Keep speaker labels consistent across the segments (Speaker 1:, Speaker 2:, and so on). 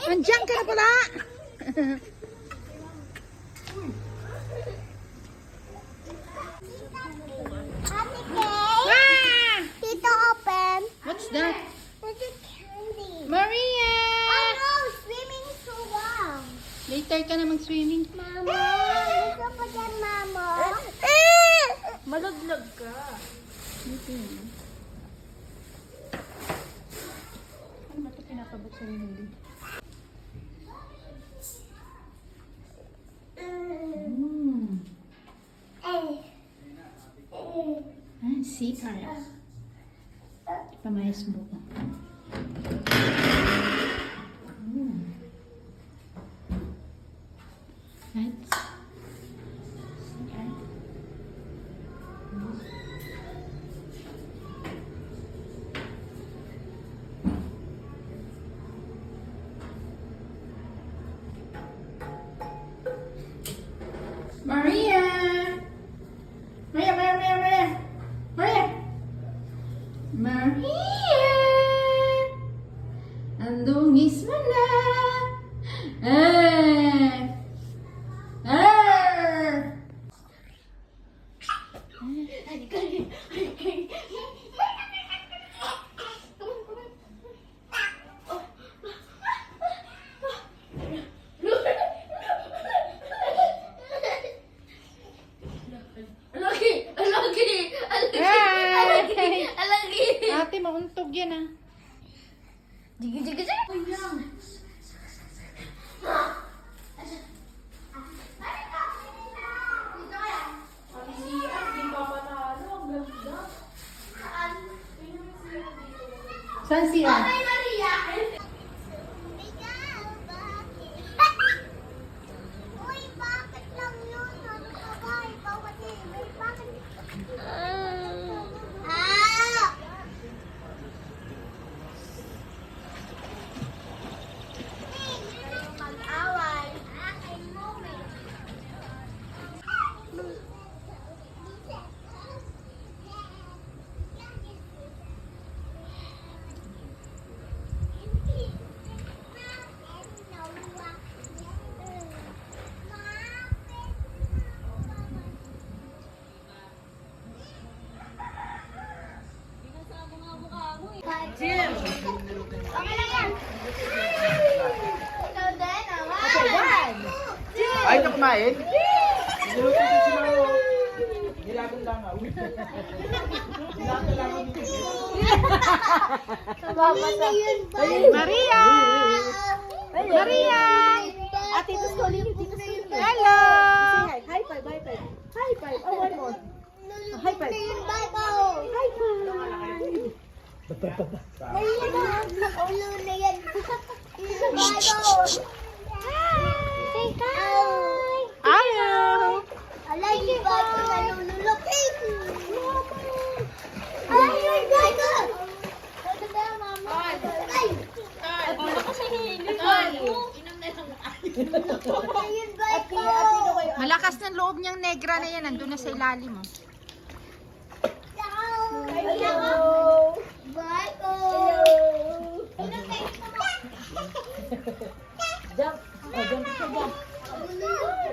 Speaker 1: Andiyan ka na pala.
Speaker 2: Ate Kay,
Speaker 1: Ah!
Speaker 2: Tito open.
Speaker 1: What's that?
Speaker 2: This is candy.
Speaker 1: Maria!
Speaker 2: Oh no, swimming so long.
Speaker 1: Later ka na mag-swimming.
Speaker 2: Mama, gusto pa dyan, Mama.
Speaker 3: Malaglag ka.
Speaker 1: Ano ba ito pinapabuksan yung hindi? Ah, C-card. Pamayas mo ko. Right? C-card. Maria! Maria, Maria, Maria, Maria! Maria! Maria! Ang dungis mo na! Eh! Eh!
Speaker 3: Alagi!
Speaker 1: Ate, mauntog yan ah.
Speaker 3: Jigi, jigi, jigi!
Speaker 1: Saan siya?
Speaker 2: Uy, bakit lang yun? Ano ka ba? Ikaw kasi, bakit? Ah! Mag-away.
Speaker 3: Jim!
Speaker 2: Okay lang yan. Ikaw din, awa.
Speaker 3: Okay, one!
Speaker 4: Ay, ito kumain? Niluto ko si Mamo. Nilagang langaw. Nilagang langaw dito.
Speaker 2: Hindi yun ba?
Speaker 1: Maria! Maria!
Speaker 3: Ate, Tito Stoli, Tito Stoli.
Speaker 1: Hello!
Speaker 3: Say hi. High five, high five. High five. Oh, one more. High five.
Speaker 2: Hindi yun ba ikaw?
Speaker 3: High five.
Speaker 2: Ayun na, ulo na yan. Isa ba ikaw? Say hi!
Speaker 1: Ayaw!
Speaker 2: Alay, di ba ito nalululok? Ay, yun ba ito? Ito ba, mama? Ay! Ayun ba ito?
Speaker 1: Malakas ng loob niyang negra na yan. Nandun na sa ilalim mo.
Speaker 2: Hello! Bye ko!
Speaker 3: Jump. Oh, jump ka jump.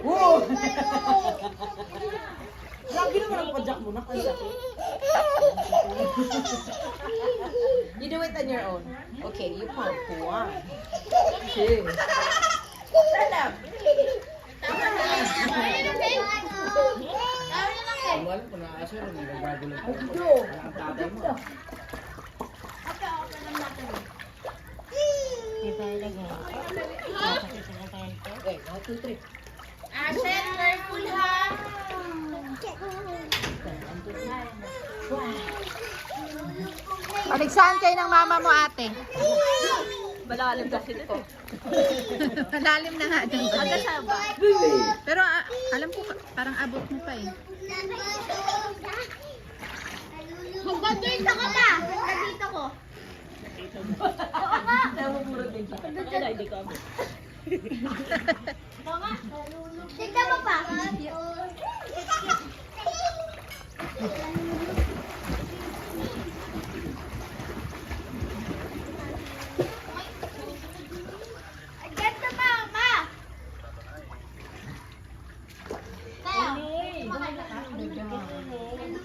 Speaker 4: Woo!
Speaker 3: Lagi naman ang pajak mo. Nakajak. You do it on your own. Okay, you count. 1, 2. Stand up.
Speaker 4: Ang alam ko na asa rin, nagbago lang.
Speaker 3: Go.
Speaker 4: Ang tatay mo.
Speaker 3: Okay, 1, 2, 3.
Speaker 2: Ashen, careful ha!
Speaker 1: Paligsahan kayo ng mama mo, ate.
Speaker 3: Malalim kasi dito.
Speaker 1: Malalim na nga dun.
Speaker 3: Hanggang sa ba?
Speaker 1: Pero alam ko, parang abot mo pa eh.
Speaker 2: Magbandoy ka ba? Nandito ko.
Speaker 3: Oo nga. Namumuro din siya. Kaya hindi ka abot.
Speaker 2: Tignan mo pa.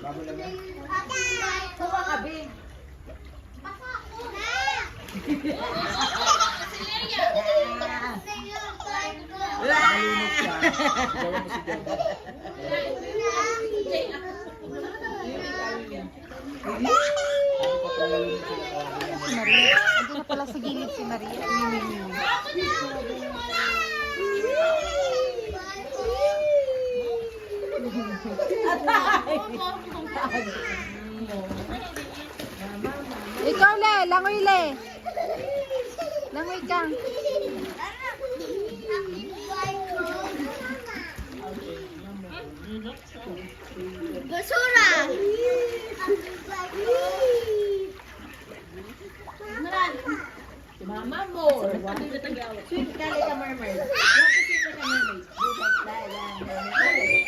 Speaker 4: Bago lang yan.
Speaker 3: Kuha ka, Be.
Speaker 4: Malunod ka. Gawin mo si Jordan. Ako pa pala malunod sila.
Speaker 1: Si Maria. Ando na pala sa gilid si Maria. Mimi. Ikaw le, langoy le. Langoy ka.
Speaker 2: Basura!
Speaker 3: Mama mo. Sweet ka like a mermaid. You have to sweet like a mermaid.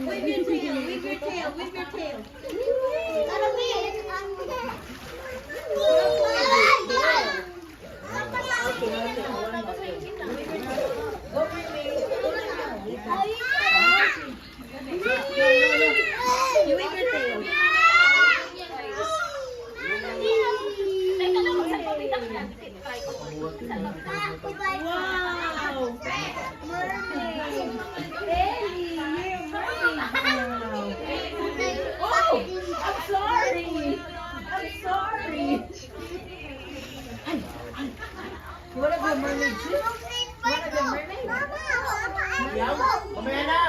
Speaker 3: Wave your tail, wave your tail, wave your tail.
Speaker 2: Ano ba yun?
Speaker 3: Go mermaid. You wave your tail. Wow! Mermaid! Ellie, you're a mermaid! Oh! I'm sorry! I'm sorry! You wanna be a mermaid too? You wanna be a mermaid?
Speaker 4: Yaw, mamaya na.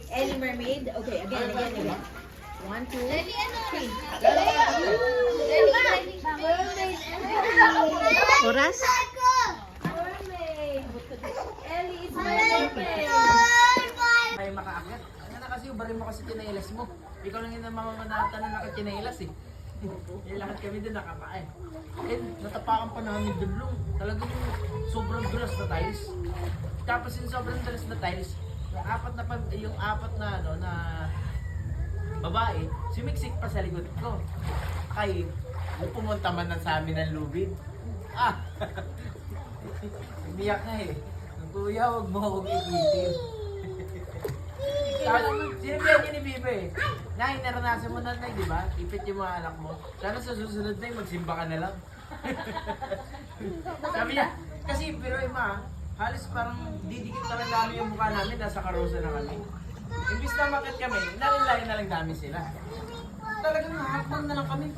Speaker 3: Ellie mermaid? Okay, again. 1, 2, 3.
Speaker 1: Oras?
Speaker 3: Mermaid! Ellie is mermaid!
Speaker 4: Tayo makaakyat. Ano na kasi, bari mo kasi tinailas mo. Ikaw lang yung namamanatan na nakatinailas eh. Lahat kami din nakakain. Eh, natapakan pa namin dublong. Talagang sobrang dulas na tiles. Tapos yung sobrang dulas na tiles, yung apat na ano na babae, sumiksik pa sa likod ko. Kay, pumunta man na sa amin ng lubid. Ah! Umiyak na eh. Kuya, huwag mo akong ipitin. Sinabihan niya ni Bibe eh. Nay, naranasan mo na, Nay, di ba? Ipit yung mga anak mo. Sana sa susunod na magsimba ka na lang. Sabi niya, kasi pero ma, halos parang didikit na lang namin yung mukha namin, nasa karosa na kami. Imbis na makit kami, nalalayan na lang namin sila. Talagang hapon na lang kami pa.